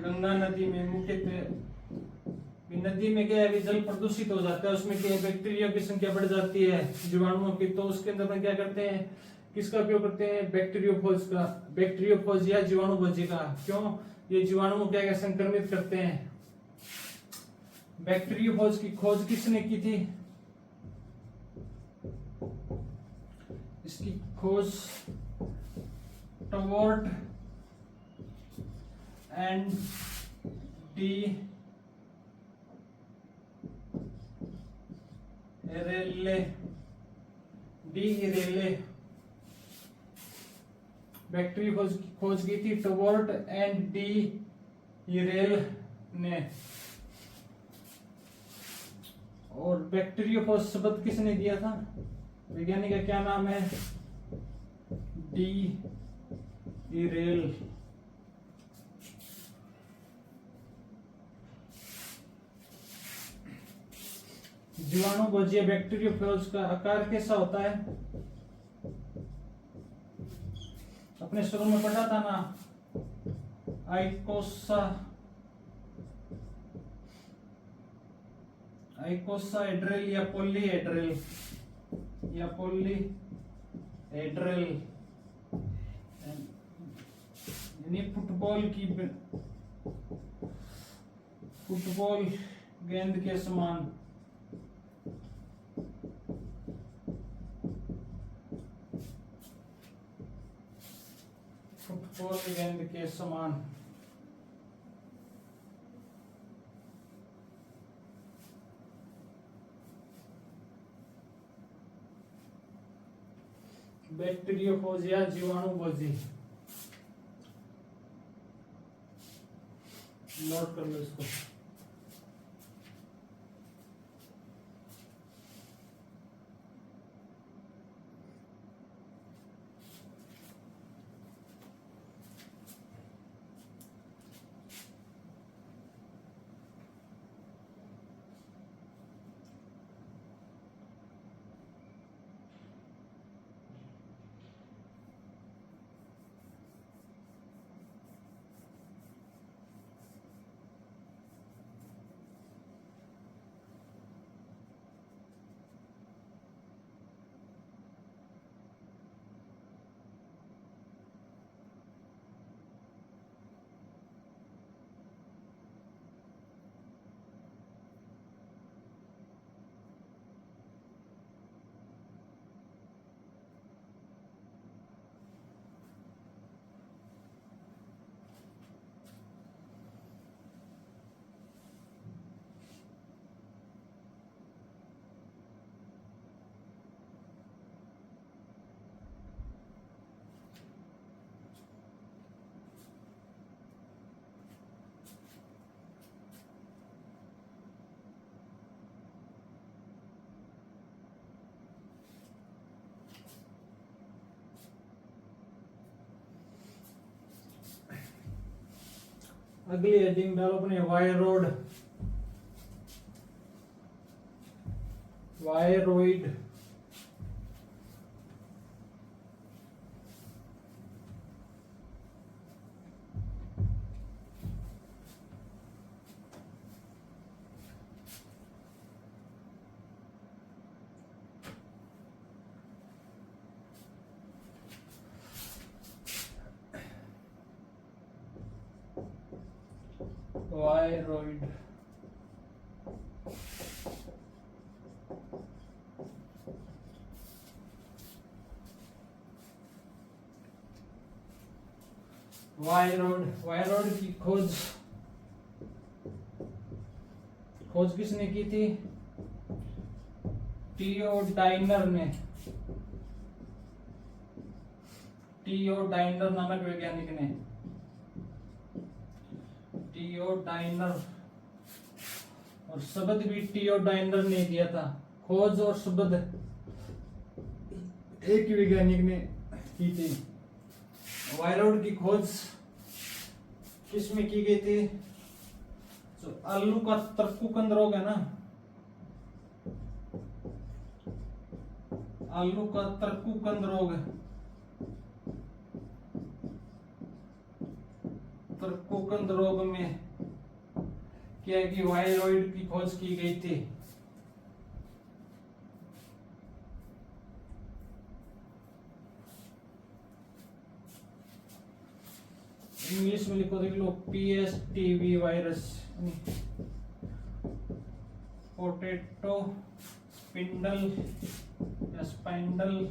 गंगा नदी में मुख्यतः, नदी में क्या है जल प्रदूषित हो जाता है, उसमें क्या है बैक्टीरिया की संख्या बढ़ जाती है जीवाणुओं की, तो उसके अंदर में क्या करते हैं? किसका उपयोग करते हैं? बैक्टीरियोफेज या जीवाणुभोजी का। क्यों? ये जीवाणु क्या संक्रमित करते हैं। बैक्टीरियोफेज की खोज किसने की थी? इसकी खोज टवर्ट एंड डी इरेले बैक्टीरियोफेज की खोज की थी टवर्ट एंड डी इरेल ने। और बैक्टीरियोफेज शब्द किसने दिया था? वैज्ञानिक का क्या नाम है? डी इरेल। जीवाणुभोजी बैक्टीरियोफेज का आकार कैसा होता है? अपने शुरू में पढ़ा था ना, आइकोसाहेड्रल या पॉलीहेड्रल यानी फुटबॉल गेंद के समान। फुटबॉल गेंद के समान। बैक्टीरियोफेज या जीवाणुभोजी। नोट कर लो इसको। अगली हेडिंग डालो अपने वायरोड, वायरोइड। वायरोइड वायरोड वायरोड की खोज किसने की थी? टियोडाइनर ने, टियोडाइनर नामक वैज्ञानिक ने, टियोडाइनर। और शब्द भी टियोडाइनर ने दिया था। खोज और शब्द एक ही वैज्ञानिक ने की थी। वायरोड की खोज किसमें की गई थी? जो आलू का तर्कुकंद रोग है ना, आलू का तर्कुकंद रोग, तर्कुकंद रोग में क्या है कि वायरोइड की खोज की गई थी। इंग्लिश में लिखो, देख लो, PSTV वायरस, पोटैटो स्पिंडल या spindle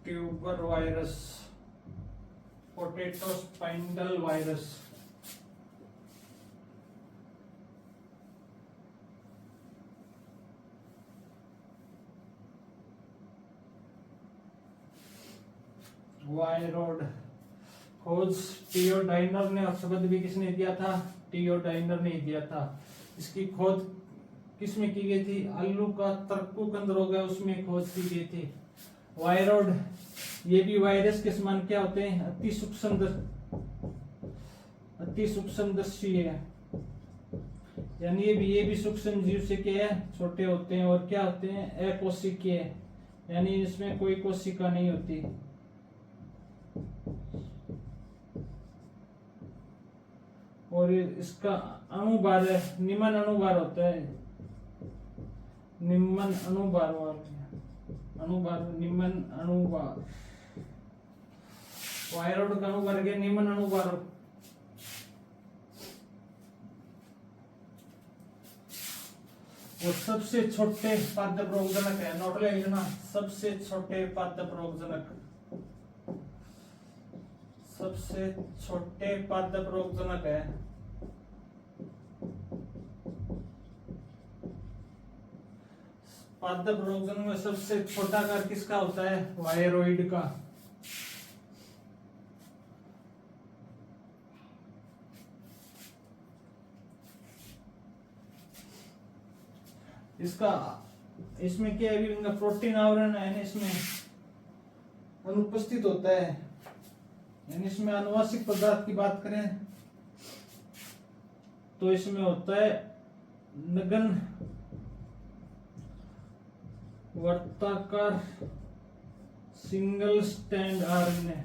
tuber virus, potato spindle virus. Viroid खोज टियोडाइनर ने, और शब्द भी किसने दिया था? टियोडाइनर ने दिया था। इसकी खोज किसमें की गई थी? आलू का तर्कुकंद रोग है उसमें खोज की गई थी। वायरोड ये भी वायरस के समान क्या होते हैं? अति सूक्ष्मदर्शी है, यानी ये भी सूक्ष्म जीव से क्या है? छोटे होते हैं। और क्या होते हैं? अकोशिकीय, यानी इसमें कोई कोशिका नहीं होती। और इसका अणुभार निम्न अणुभार होता है, निम्न अणुभार, निम्न अणुभार। वायरोड का अणुभार के निम्न अणुभार। वो सबसे छोटे पादप रोगजनक है, नोट ले लेना, सबसे छोटे पादप रोगजनक, सबसे छोटे पादप रोगजनक है। पादप रोगजनक में सबसे छोटा आकार किसका होता है? वायरोइड का। इसका इसमें क्या है? इनका प्रोटीन आवरण है, इसमें अनुपस्थित होता है। यानी इसमें आनुवांशिक पदार्थ की बात करें तो इसमें होता है नगन वर्ताकार सिंगल स्टैंड आरएनए,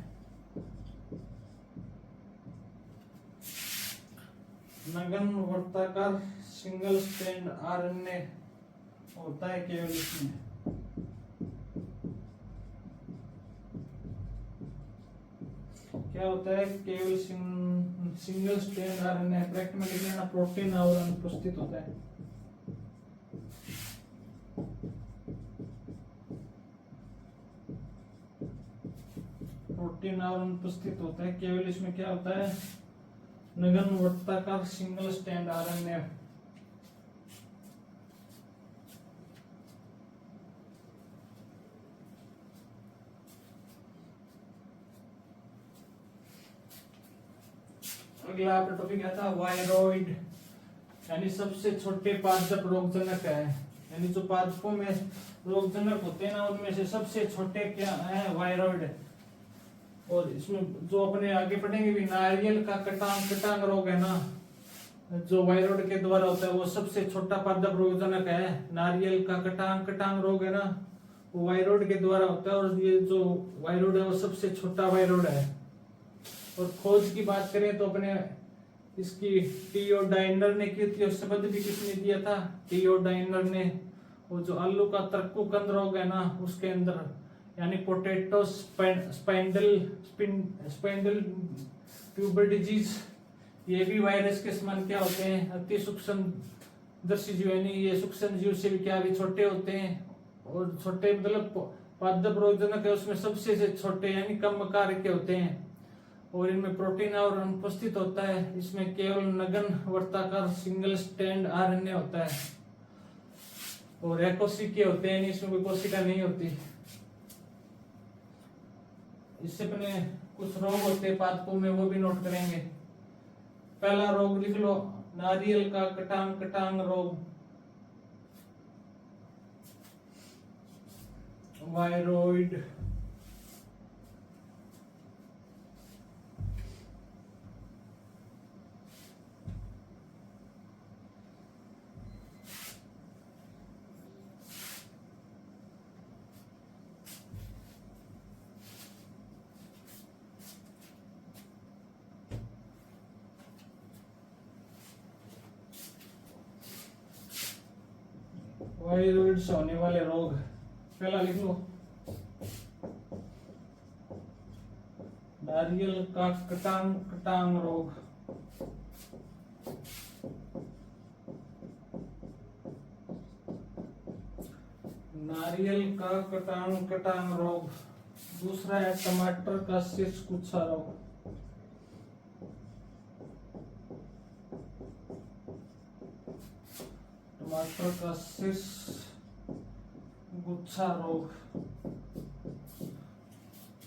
नगन वर्ताकार सिंगल स्टैंड आरएनए होता है केवल इसमें। क्या होता है? केवल सिंगल स्टैंड आरएनए, ब्रैकेट में लिख लेना, प्रोटीन आवरण उपस्थित होता है। प्रोटीन आवरण उपस्थित होता है केवल इसमें। क्या होता है? नगन वर्ताकार सिंगल स्टैंड आरएनए। अगला आपका टॉपिक क्या था? वायरोइड, यानी सबसे छोटे पादप रोगजनक है। यानी जो पादपों में रोगजनक होते हैं ना, उनमें से सबसे छोटे क्या है? वायरोइड। और इसमें जो अपने आगे पढ़ेंगे भी, नारियल का कटांग कटांग रोग है ना, जो वायरॉइड के द्वारा होता है, वो सबसे छोटा पादप रोगजनक है। नारियल का कटांग कटांग रोग है ना, वो वायरॉइड के द्वारा होता है, और ये जो वायरॉइड है वो सबसे छोटा वायरॉइड है। और खोज की बात करें तो अपने इसकी टीओ डाइनर ने की थी, और शब्द भी किसने दिया था, टीओ डाइनर ने। वो जो आलू का तर्कुकंद रोग है ना, उसके अंदर यानी पोटैटो स्पाइंडल ट्यूबर डिजीज, ये भी वायरस के समान क्या होते हैं, अति सूक्ष्म दर्शी जीव, यानी ये सूक्ष्म जीव से भी क्या भी छोटे होते हैं, और छोटे मतलब पादप रोगजनक है उसमें सबसे से छोटे यानी कम आकार के होते हैं, और इनमें प्रोटीन और अनुपस्थित होता है। इसमें केवल नगन वर्ताकार सिंगल स्टैंड आरएनए होता है, और एकोसिके होते हैं, इसमें कोई कोशिका नहीं होती। इससे अपने कुछ रोग होते हैं पादपों में, वो भी नोट करेंगे। पहला रोग लिख लो, नारियल का कटांग कटांग रोग, वायरॉइड। वायरॉइड से होने वाले रोग, पहला लिख लो, नारियल का कटांग कटांग रोग। नारियल का कटांग कटांग रोग। दूसरा है टमाटर का शीर्ष गुच्छा रोग। टमाटर का शीर्ष गुच्छा रोग,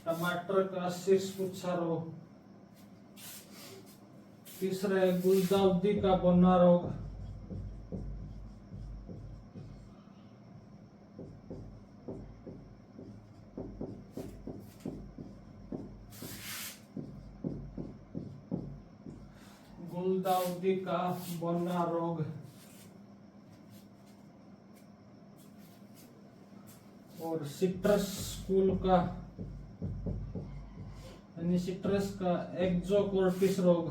टमाटर का शीर्ष गुच्छा रोग। तीसरा है गुलदाउदी का बौना रोग। गुलदाउदी का बौना रोग। और सिट्रस फूल का यानी सिट्रस का एक्जोकोर्टिस रोग।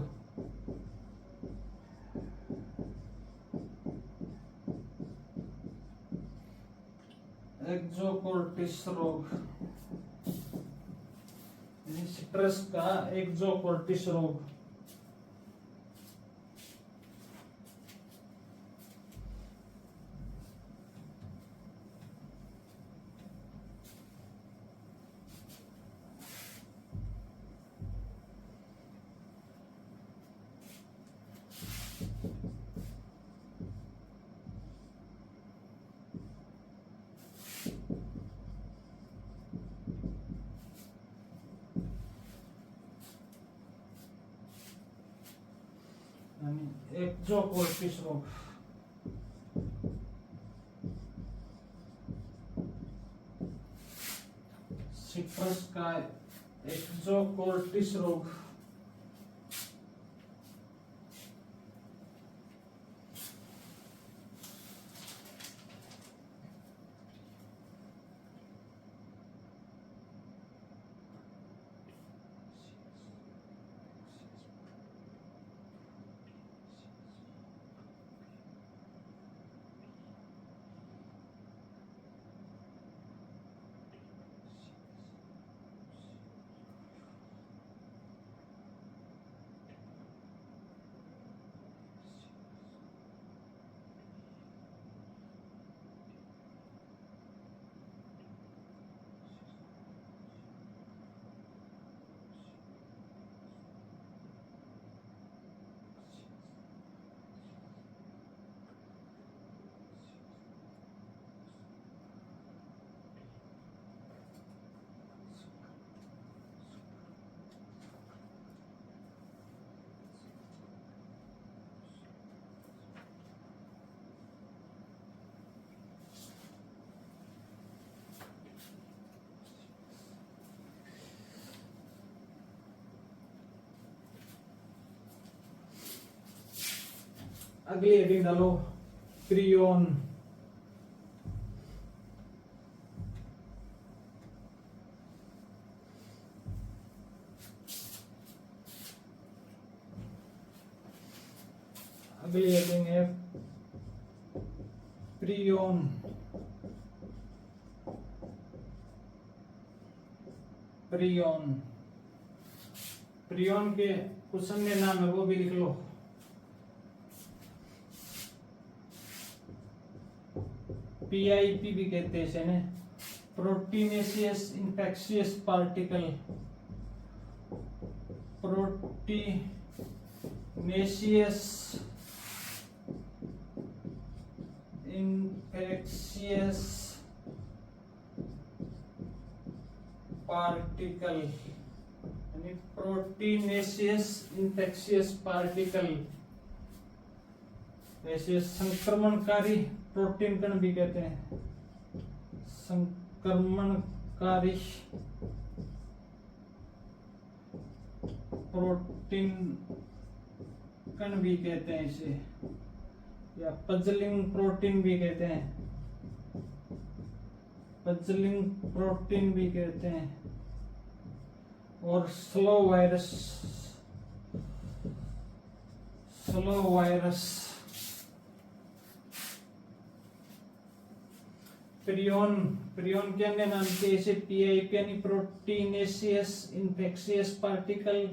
एक्जोकोर्टिस रोग यानी सिट्रस का एक्जोकोर्टिस रोग। एक्जोकोर्टिस रोग। सिट्रस का एक्जोकोर्टिस रोग। अगली हेडिंग डालो प्रियोन। अगली हेडिंग है प्रियोन। प्रियोन प्रियोन के कुछ अन्य नाम है वो भी लिख लो। पीआईपी भी कहते हैं इसे, proteinaceous infectious particle. Proteinaceous infectious particle यानी प्रोटीनेशियस इन्फेक्शियस पार्टिकल। ऐसे संक्रमणकारी प्रोटीन कण भी कहते हैं, संक्रमणकारी प्रोटीन कण भी कहते हैं इसे, या पजलिंग प्रोटीन भी कहते हैं, पजलिंग प्रोटीन भी कहते हैं। और slow virus, slow virus. Prion prion के अन्य नाम के ऐसे पीआईपी यानी प्रोटीनेशियस इन्फेक्शियस पार्टिकल,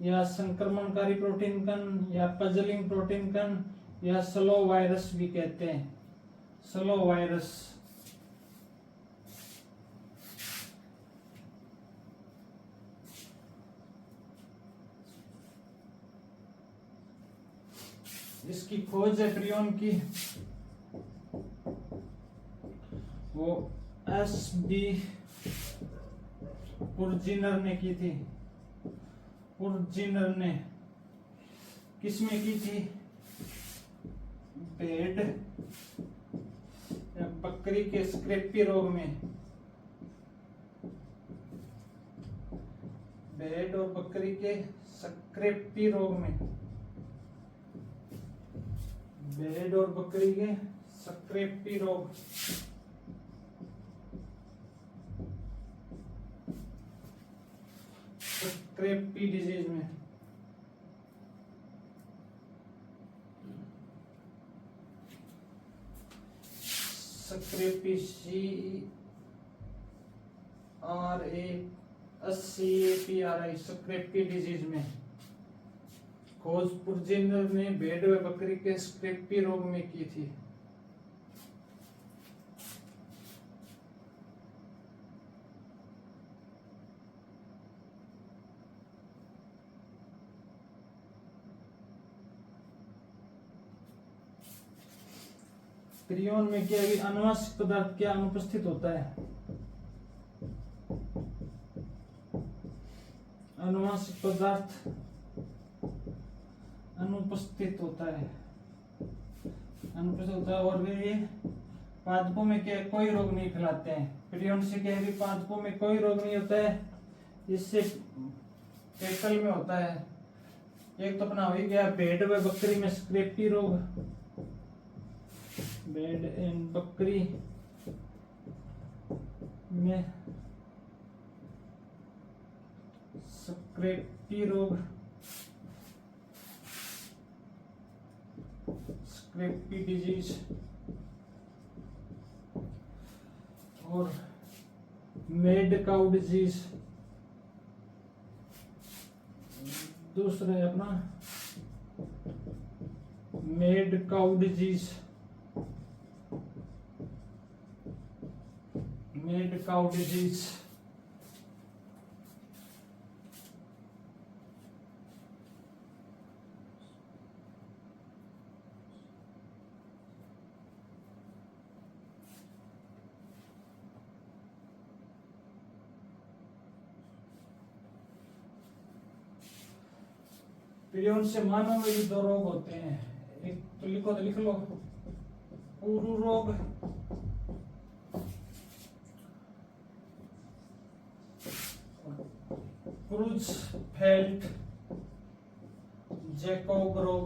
या संक्रमणकारी प्रोटीन कण, या पजलिंग प्रोटीन कण, या स्लो वायरस भी कहते हैं, स्लो वायरस। इसकी खोज है प्रियोन की वो एस.बी. पुर्जिनर ने की थी। पुर्जिनर ने किसमें की थी? भेड़ या बकरी के स्क्रैपी रोग में। भेड़ और बकरी के स्क्रैपी रोग में, भेड़ और बकरी के स्क्रैपी रोग। स्क्रैपी डिजीज में स्क्रैपी CRAPRI स्क्रैपी डिजीज में खोज पुर्जिनर ने भेड़ व बकरी के स्क्रैपी रोग में की थी। प्रियोन में क्या अनुवांशिक पदार्थ क्या अनुपस्थित होता है? अनुवांशिक पदार्थ अनुपस्थित होता है, अनुपस्थित होता है। और ये पादपों में क्या कोई रोग नहीं फैलाते हैं। प्रियोन से क्या है, पादपों में कोई रोग नहीं होता है। इससे कैटल में होता है। एक तो अपना हो ही गया भेड़ व बकरी में स्क्रैपी रोग, भेड़ एंड बकरी में स्क्रैपी रोग, स्क्रैपी डिजीज। और मेड काउ डिजीज दूसरा है अपना made cow disease, made cow disease. Prion से मानव में भी दो रोग होते हैं। एक तो लिख लो पुरु रोग, क्रूज़फेल्ट जैकोब रोग,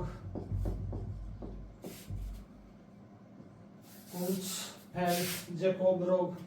कुर्ट्ज़फेल्ड जैकोब रोग